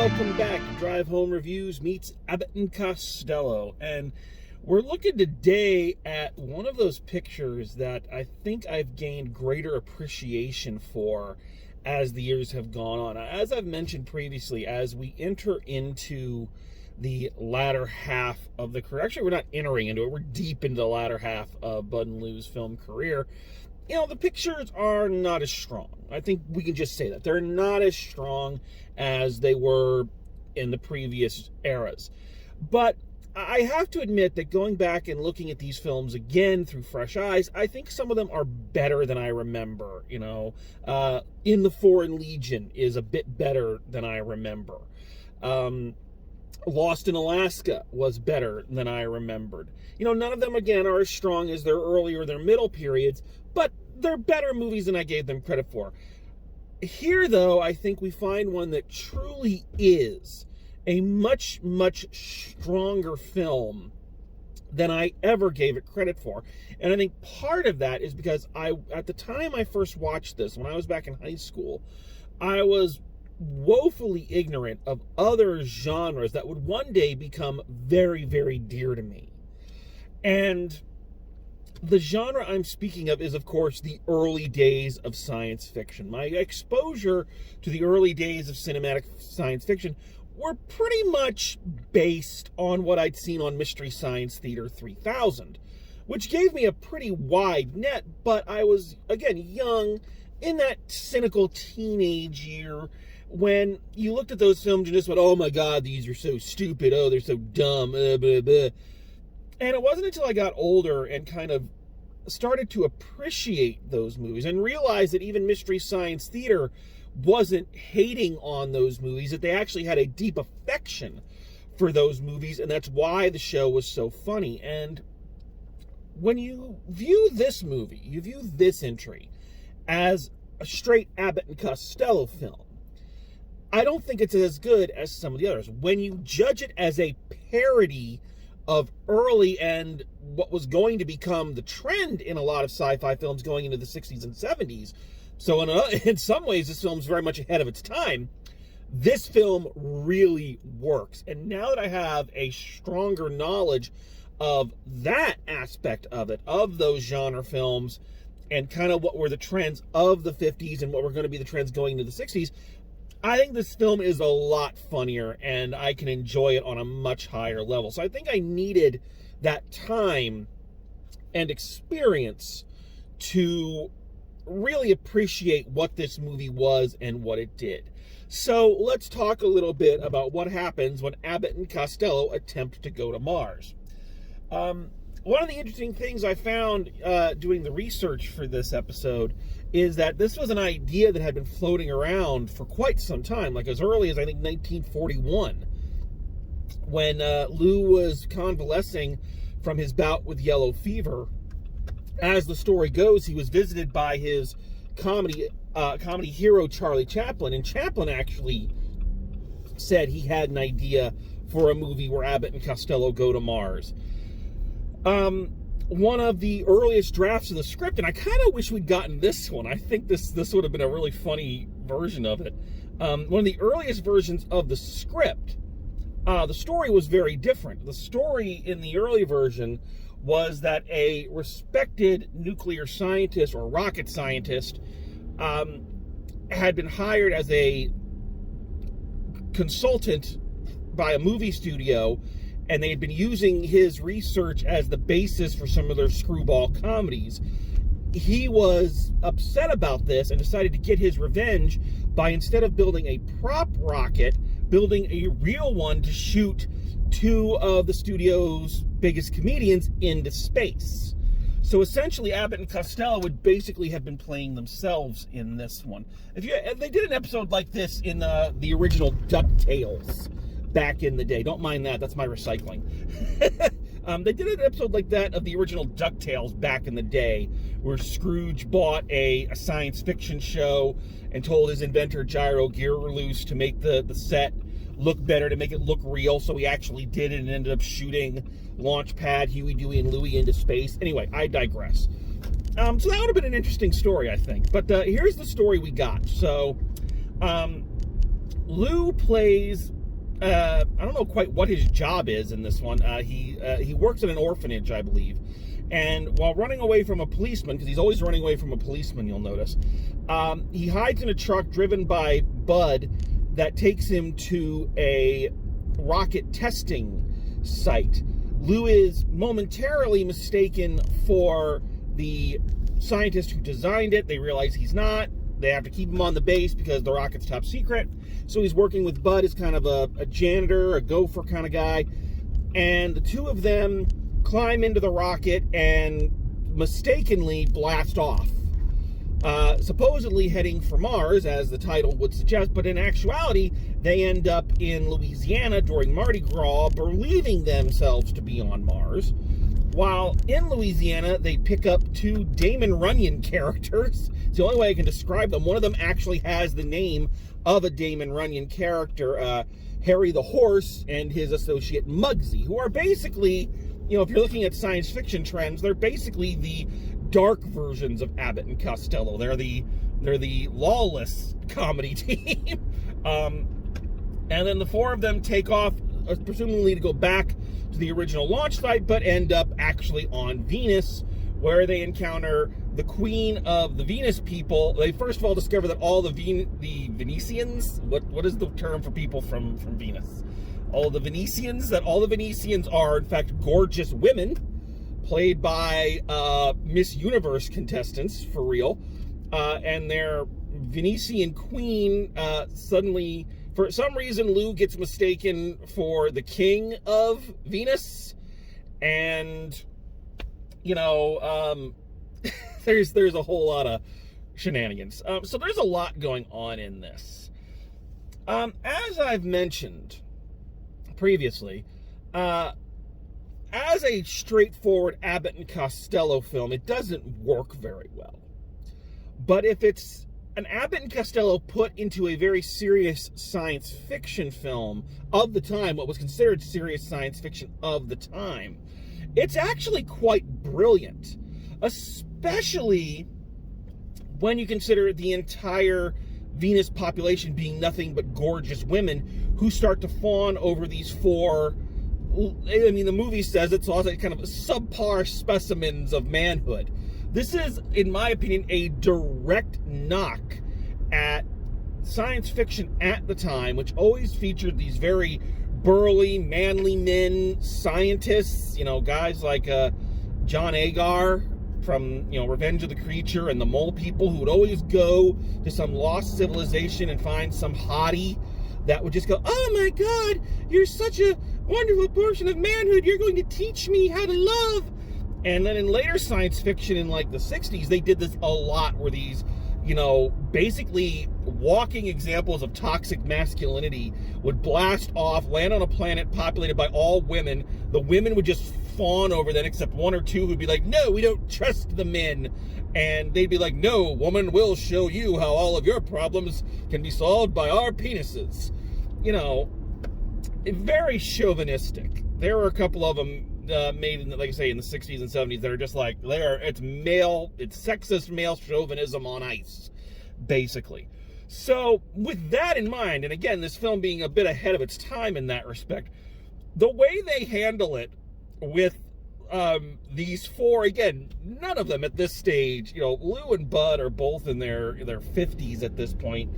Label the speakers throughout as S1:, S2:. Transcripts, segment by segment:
S1: welcome back to Drive Home Reviews meets Abbott and Costello. And we're looking today at one of those pictures that I think I've gained greater appreciation for as the years have gone on. As I've mentioned previously, as we enter into the latter half of the career, actually we're not entering into it, we're deep into the latter half of Bud and Lou's film career. You know, the pictures are not as strong. I think we can just say that. They're not as strong as they were in the previous eras. But I have to admit that going back and looking at these films again through fresh eyes, I think some of them are better than I remember. You know, In the Foreign Legion is a bit better than I remember. Lost in Alaska was better than I remembered. You know, none of them, again, are as strong as their earlier, their middle periods, but they're better movies than I gave them credit for. Here, though, I think we find one that truly is a much, much stronger film than I ever gave it credit for. And I think part of that is because at the time I first watched this, when I was back in high school, I was woefully ignorant of other genres that would one day become very, very dear to me. And the genre I'm speaking of is, of course, the early days of science fiction. My exposure to the early days of cinematic science fiction were pretty much based on what I'd seen on Mystery Science Theater 3000, which gave me a pretty wide net, but I was, again, young, in that cynical teenage year, when you looked at those films and just went, oh my God, these are so stupid, oh, they're so dumb, blah, blah. And it wasn't until I got older and kind of started to appreciate those movies and realize that even Mystery Science Theater wasn't hating on those movies, that they actually had a deep affection for those movies, and that's why the show was so funny. And when you view this movie, you view this entry as a straight Abbott and Costello film, I don't think it's as good as some of the others. When you judge it as a parody of early and what was going to become the trend in a lot of sci-fi films going into the 60s and 70s, so in some ways this film's very much ahead of its time, this film really works. And now that I have a stronger knowledge of that aspect of it, of those genre films, and kind of what were the trends of the 50s and what were going to be the trends going into the 60s, I think this film is a lot funnier and I can enjoy it on a much higher level. So I think I needed that time and experience to really appreciate what this movie was and what it did. So let's talk a little bit about what happens when Abbott and Costello attempt to go to Mars. One of the interesting things I found doing the research for this episode is that this was an idea that had been floating around for quite some time, like as early as, I think, 1941, when Lou was convalescing from his bout with yellow fever. As the story goes, he was visited by his comedy hero, Charlie Chaplin, and Chaplin actually said he had an idea for a movie where Abbott and Costello go to Mars. One of the earliest drafts of the script, and I kind of wish we'd gotten this one. I think this would have been a really funny version of it. One of the earliest versions of the script, the story was very different. The story in the early version was that a respected nuclear scientist or rocket scientist had been hired as a consultant by a movie studio, and they had been using his research as the basis for some of their screwball comedies. He was upset about this and decided to get his revenge by, instead of building a prop rocket, building a real one to shoot two of the studio's biggest comedians into space. So essentially, Abbott and Costello would basically have been playing themselves in this one. They did an episode like this in the original DuckTales back in the day. Don't mind that. That's my recycling. They did an episode like that of the original DuckTales back in the day, where Scrooge bought a science fiction show and told his inventor Gyro Gearloose to make the set look better, to make it look real. So he actually did it and ended up shooting Launchpad, Huey, Dewey, and Louie into space. Anyway, I digress. So that would have been an interesting story, I think. But here's the story we got. So Lou plays, I don't know quite what his job is in this one. He works in an orphanage, I believe. And while running away from a policeman, because he's always running away from a policeman, you'll notice, he hides in a truck driven by Bud that takes him to a rocket testing site. Lou is momentarily mistaken for the scientist who designed it. They realize he's not. They have to keep him on the base because the rocket's top secret. So he's working with Bud as kind of a janitor, a gopher kind of guy. And the two of them climb into the rocket and mistakenly blast off. Supposedly heading for Mars, as the title would suggest, but in actuality, they end up in Louisiana during Mardi Gras, believing themselves to be on Mars. While in Louisiana, they pick up two Damon Runyon characters. It's the only way I can describe them. One of them actually has the name of a Damon Runyon character, Harry the Horse, and his associate Muggsy, who are basically, you know, if you're looking at science fiction trends, they're basically the dark versions of Abbott and Costello. They're the lawless comedy team. And then the four of them take off, presumably to go back to the original launch site, but end up actually on Venus, where they encounter the queen of the Venus people. They first of all discover that all the Venetians, what is the term for people from Venus? All the Venetians are in fact gorgeous women, played by Miss Universe contestants, for real. And their Venetian queen suddenly, for some reason, Lou gets mistaken for the king of Venus. And, you know, there's a whole lot of shenanigans. So there's a lot going on in this. As I've mentioned previously, as a straightforward Abbott and Costello film, it doesn't work very well. But if it's an Abbott and Costello put into a very serious science fiction film of the time, what was considered serious science fiction of the time, it's actually quite brilliant. Especially when you consider the entire Venus population being nothing but gorgeous women who start to fawn over these four, I mean, the movie says it's also kind of subpar specimens of manhood. This is, in my opinion, a direct knock at science fiction at the time, which always featured these very burly, manly men, scientists, you know, guys like John Agar from, you know, Revenge of the Creature, and the Mole People, who would always go to some lost civilization and find some hottie that would just go, "Oh my God, you're such a wonderful portion of manhood. You're going to teach me how to love." And then in later science fiction in like the 60s, they did this a lot, where these, you know, basically walking examples of toxic masculinity would blast off, land on a planet populated by all women. The women would just fawn over them, except one or two who'd be like, "No, we don't trust the men." And they'd be like, "No, woman, we'll show you how all of your problems can be solved by our penises." You know, very chauvinistic. There were a couple of them made in, like I say, in the 60s and 70s that are just like, it's sexist male chauvinism on ice, basically. So with that in mind, and again, this film being a bit ahead of its time in that respect, the way they handle it with these four, again, none of them at this stage, you know, Lou and Bud are both in their 50s at this point.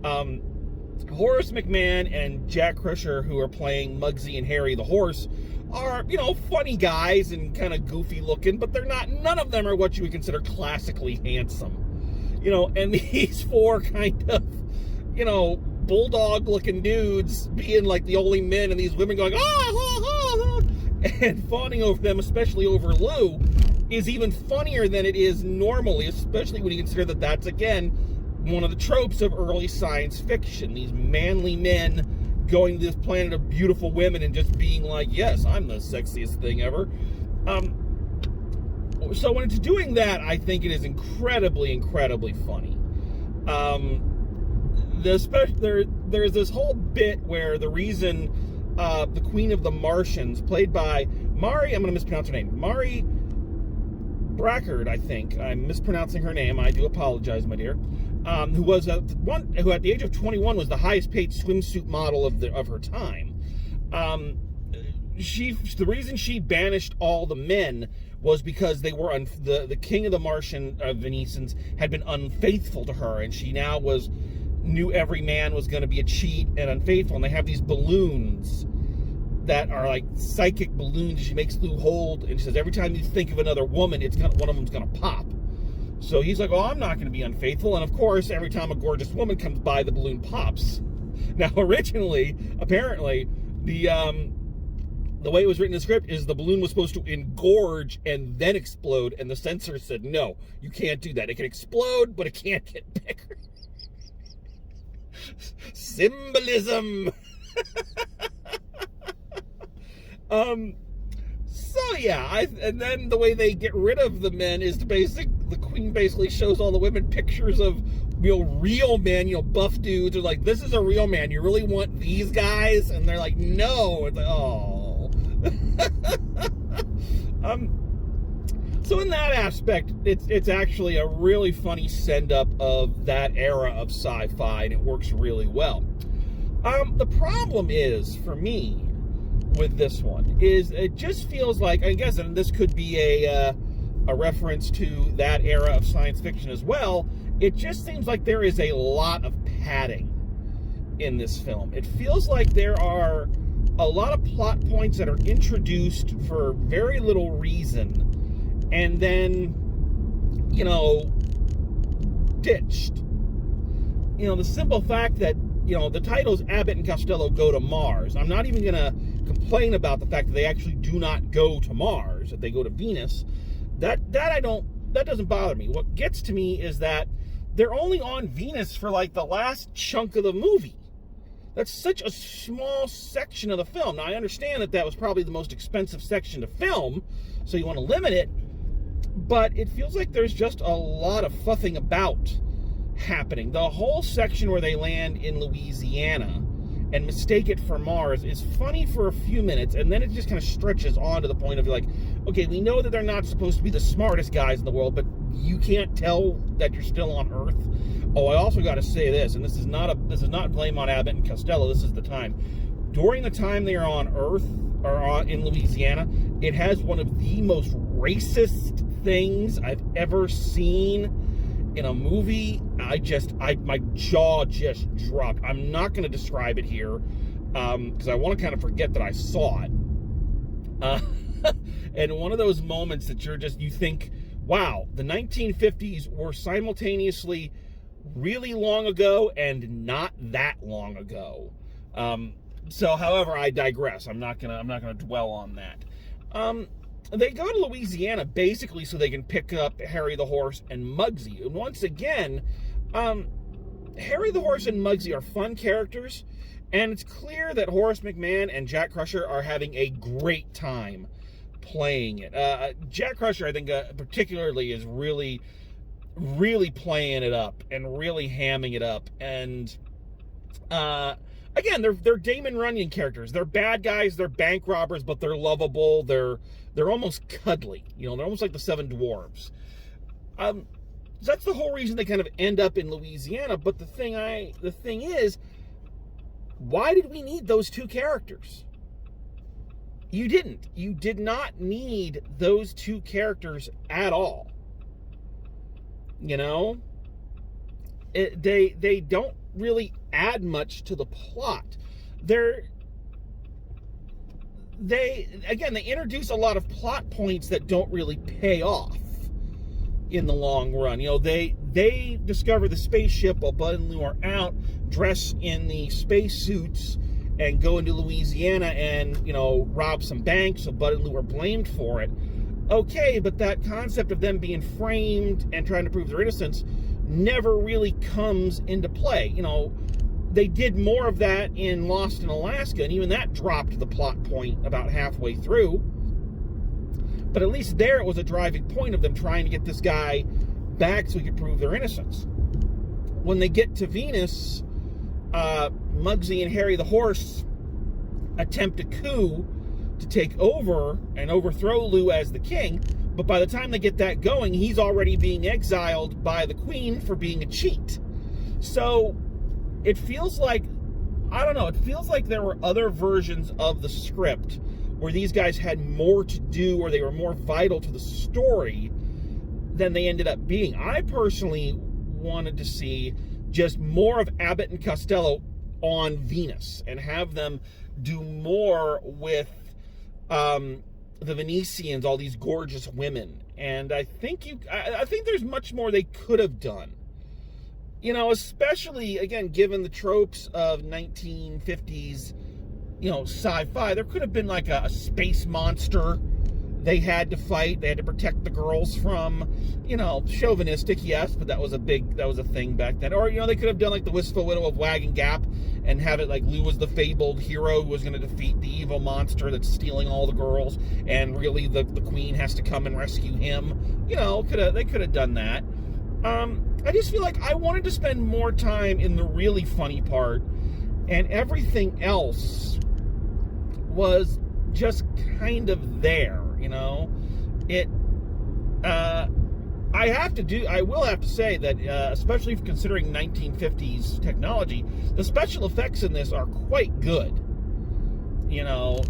S1: Horace McMahon and Jack Crusher, who are playing Muggsy and Harry the Horse, are, you know, funny guys and kind of goofy looking, but none of them are what you would consider classically handsome. You know, and these four kind of, you know, bulldog looking dudes being like the only men, and these women going, "Ah, ah, ah," and fawning over them, especially over Lou, is even funnier than it is normally, especially when you consider that that's, again, one of the tropes of early science fiction. These manly men going to this planet of beautiful women and just being like, "Yes, I'm the sexiest thing ever." So when it's doing that, I think it is incredibly, incredibly funny. There's this whole bit where the reason the Queen of the Martians, played by Mari, I'm going to mispronounce her name, Mari Brackard, I think. I'm mispronouncing her name. I do apologize, my dear. who at the age of 21 was the highest paid swimsuit model of her time. The reason she banished all the men was because they were the king of the Martian Venetians had been unfaithful to her, and she now knew every man was going to be a cheat and unfaithful. And they have these balloons that are like psychic balloons. She makes Lou hold, and she says every time you think of another woman, one of them's going to pop. So he's like, "Oh, I'm not going to be unfaithful." And of course, every time a gorgeous woman comes by, the balloon pops. Now, originally, apparently, the way it was written in the script is the balloon was supposed to engorge and then explode, and the censor said, "No, you can't do that. It can explode, but it can't get bigger." Symbolism. So yeah, and then the way they get rid of the men is the queen basically shows all the women pictures of real men, buff dudes. They're like, "This is a real man. You really want these guys?" And they're like, "No." It's like, oh. So in that aspect, it's actually a really funny send-up of that era of sci-fi, and it works really well. The problem is, for me, with this one, is it just feels like, I guess, and this could be a reference to that era of science fiction as well, it just seems like there is a lot of padding in this film. It feels like there are a lot of plot points that are introduced for very little reason, and then, ditched. The simple fact that, the title's Abbott and Costello Go to Mars. I'm not even going to complain about the fact that they actually do not go to Mars, that they go to Venus. That doesn't bother me. What gets to me is that they're only on Venus for like the last chunk of the movie. That's such a small section of the film. Now, I understand that was probably the most expensive section to film, so you want to limit it, but it feels like there's just a lot of fuffing about happening. The whole section where they land in Louisiana and mistake it for Mars is funny for a few minutes, and then it just kind of stretches on to the point of like, okay, we know that they're not supposed to be the smartest guys in the world, but you can't tell that you're still on Earth. Oh, I also got to say this, and this is not blame on Abbott and Costello. This is the time. During the time they are on Earth, or in Louisiana, it has one of the most racist things I've ever seen in a movie. My jaw just dropped. I'm not going to describe it here, because I want to kind of forget that I saw it. And one of those moments that you think, wow, the 1950s were simultaneously really long ago and not that long ago. So, however, I digress. I'm not gonna dwell on that. They go to Louisiana basically so they can pick up Harry the Horse and Muggsy. And once again, Harry the Horse and Muggsy are fun characters, and it's clear that Horace McMahon and Jack Crusher are having a great time playing it. Jack Crusher, I think, particularly is really playing it up and really hamming it up. And again, they're Damon Runyon characters. They're bad guys. They're bank robbers, but they're lovable. They're almost cuddly. They're almost like the Seven Dwarves. That's the whole reason they kind of end up in Louisiana. But the thing is, why did we need those two characters? You didn't. You did not need those two characters at all. They don't really add much to the plot. They introduce a lot of plot points that don't really pay off in the long run. They discover the spaceship while Bud and Lou are out, dress in the spacesuits, and go into Louisiana and, rob some banks, so Bud and Lou are blamed for it. Okay, but that concept of them being framed and trying to prove their innocence never really comes into play. They did more of that in Lost in Alaska, and even that dropped the plot point about halfway through. But at least there it was a driving point of them trying to get this guy back so he could prove their innocence. When they get to Venus, Muggsy and Harry the Horse attempt a coup to take over and overthrow Lou as the king, but by the time they get that going, he's already being exiled by the queen for being a cheat. So it feels like, I don't know, it feels like there were other versions of the script where these guys had more to do, or they were more vital to the story than they ended up being. I personally wanted to see just more of Abbott and Costello on Venus and have them do more with the Venetians, all these gorgeous women. And I think there's much more they could have done. You know, especially, again, given the tropes of 1950s, you know, sci-fi. There could have been like a space monster they had to fight. They had to protect the girls from, you know, chauvinistic, yes, but that was a thing back then. Or, you know, they could have done like the Wistful Widow of Wagon Gap and have it like Lou was the fabled hero who was going to defeat the evil monster that's stealing all the girls, and really the queen has to come and rescue him. You know, they could have done that. I just feel like I wanted to spend more time in the really funny part, and everything else was just kind of there, you know. I will have to say that, especially considering 1950s technology, the special effects in this are quite good. You know,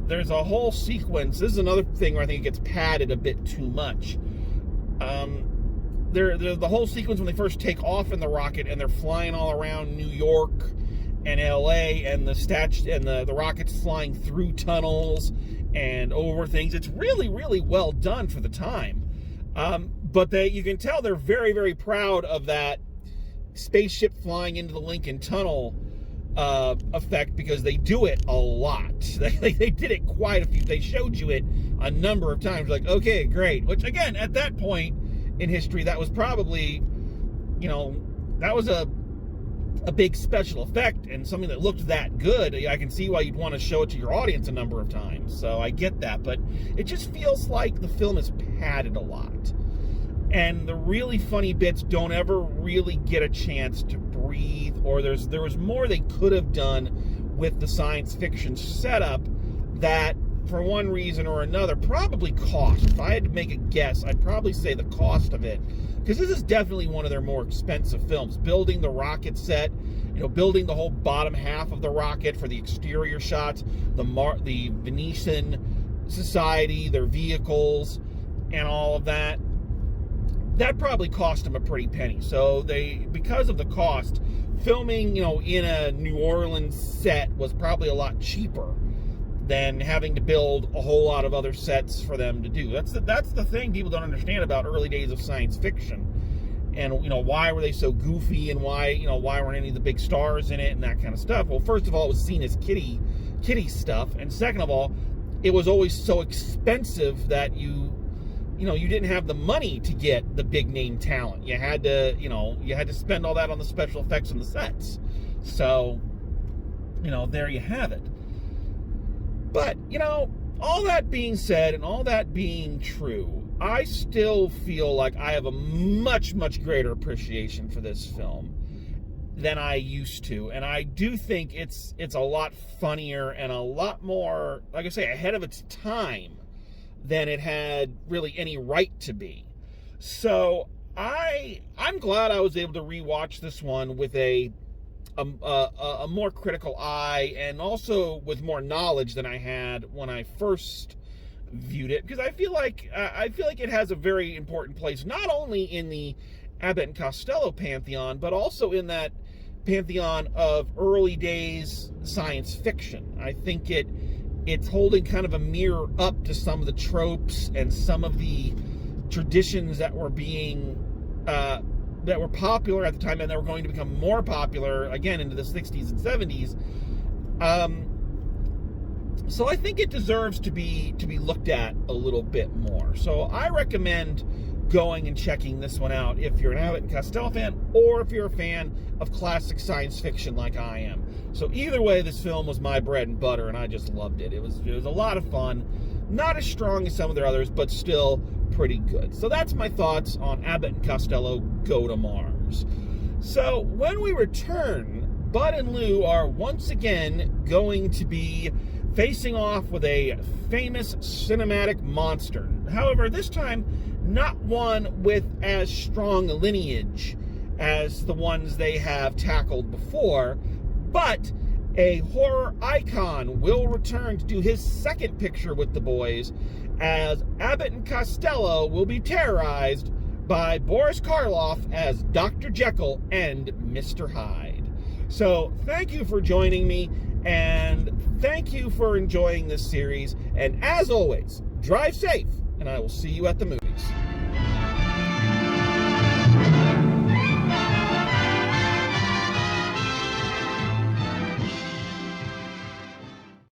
S1: there's a whole sequence. This is another thing where I think it gets padded a bit too much. There's the whole sequence when they first take off in the rocket and they're flying all around New York and LA, and the rocket's flying through tunnels and over things. It's really, really well done for the time. But you can tell they're very, very proud of that spaceship flying into the Lincoln Tunnel effect, because they do it a lot. They did it quite a few. They showed you it a number of times. Like, okay, great. Which, again, at that point in history, that was probably, you know, that was a big special effect and something that looked that good. I can see why you'd want to show it to your audience a number of times. So I get that, but it just feels like the film is padded a lot. And the really funny bits don't ever really get a chance to breathe, or there was more they could have done with the science fiction setup that, for one reason or another, probably cost. If I had to make a guess, I'd probably say the cost of it, because this is definitely one of their more expensive films. Building the rocket set, you know, building the whole bottom half of the rocket for the exterior shots, the Venetian society, their vehicles, and all of that. That probably cost them a pretty penny. So because of the cost, filming, you know, in a New Orleans set was probably a lot cheaper than having to build a whole lot of other sets for them to do. That's the thing people don't understand about early days of science fiction. And, you know, why were they so goofy, and why weren't any of the big stars in it and that kind of stuff? Well, first of all, it was seen as kiddie stuff, and second of all, it was always so expensive that you didn't have the money to get the big name talent. You had to spend all that on the special effects and the sets. So, you know, there you have it. But, you know, all that being said and all that being true, I still feel like I have a much, much greater appreciation for this film than I used to. And I do think it's a lot funnier and a lot more, like I say, ahead of its time than it had really any right to be. So I'm glad I was able to rewatch this one with a more critical eye, and also with more knowledge than I had when I first viewed it, because I feel like it has a very important place, not only in the Abbott and Costello pantheon, but also in that pantheon of early days science fiction. I think it's holding kind of a mirror up to some of the tropes and some of the traditions that were being that were popular at the time, and that were going to become more popular again into the 60s and 70s. So I think it deserves to be looked at a little bit more. So I recommend going and checking this one out if you're an Abbott and Costello fan, or if you're a fan of classic science fiction like I am. So either way, this film was my bread and butter, and I just loved it. It was a lot of fun. Not as strong as some of their others, but still pretty good. So that's my thoughts on Abbott and Costello Go to Mars. So when we return, Bud and Lou are once again going to be facing off with a famous cinematic monster. However, this time, not one with as strong a lineage as the ones they have tackled before, but a horror icon will return to do his second picture with the boys, as Abbott and Costello will be terrorized by Boris Karloff as Dr. Jekyll and Mr. Hyde. So thank you for joining me, and thank you for enjoying this series. And as always, drive safe, and I will see you at the movie.